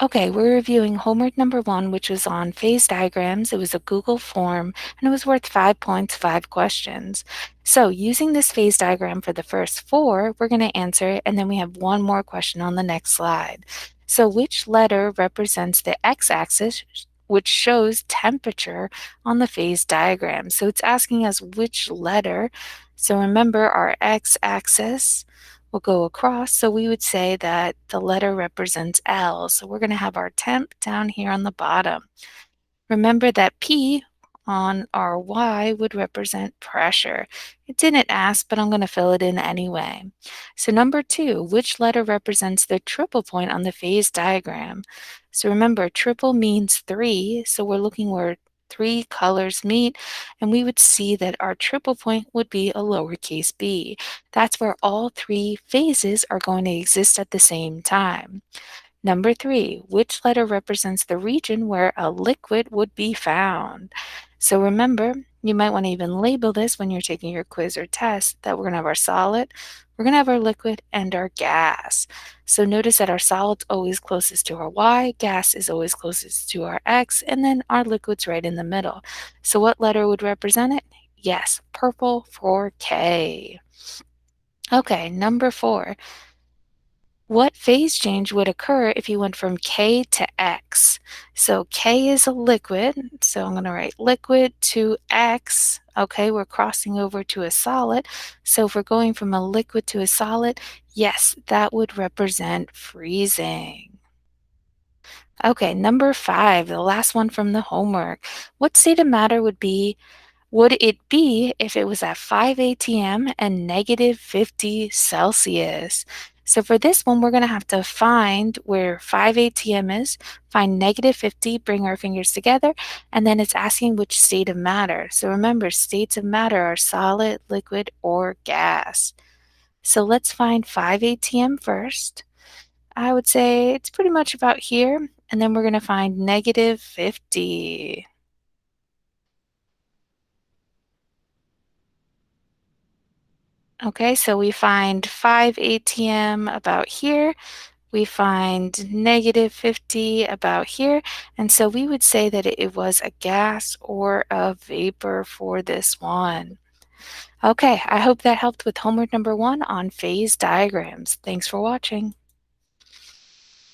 Okay, we're reviewing homework number 1, which was on phase diagrams. It was a Google form, and it was worth 5 points, 5 questions. So using this phase diagram for the first 4, we're going to answer it, and then we have one more question on the next slide. So which letter represents the x-axis, which shows temperature on the phase diagram? So it's asking us which letter. So remember our x-axis will go across. So we would say that the letter represents L. So we're going to have our temp down here on the bottom. Remember that P on our Y would represent pressure. It didn't ask, but I'm going to fill it in anyway. So number 2, which letter represents the triple point on the phase diagram? So remember, triple means 3, so we're looking where 3 colors meet, and we would see that our triple point would be a lowercase b. That's where all 3 phases are going to exist at the same time. Number 3, which letter represents the region where a liquid would be found? So remember, you might want to even label this when you're taking your quiz or test that we're going to have our solid, we're going to have our liquid, and our gas. So notice that our solid's always closest to our Y, gas is always closest to our X, and then our liquid's right in the middle. So what letter would represent it? Yes, purple for K. Okay, number 4. What phase change would occur if you went from K to X? So K is a liquid, so I'm going to write liquid to X. Okay, we're crossing over to a solid. So if we're going from a liquid to a solid, yes, that would represent freezing. Okay, number 5, the last one from the homework. What state of matter would it be if it was at 5 atm and negative 50 Celsius? So for this one, we're going to have to find where 5 atm is, find negative 50, bring our fingers together, and then it's asking which state of matter. So remember, states of matter are solid, liquid, or gas. So let's find 5 atm first. I would say it's pretty much about here, and then we're going to find negative 50. Okay, so we find 5 atm about here. We find negative 50 about here. And so we would say that it was a gas or a vapor for this one. Okay, I hope that helped with homework number 1 on phase diagrams. Thanks for watching.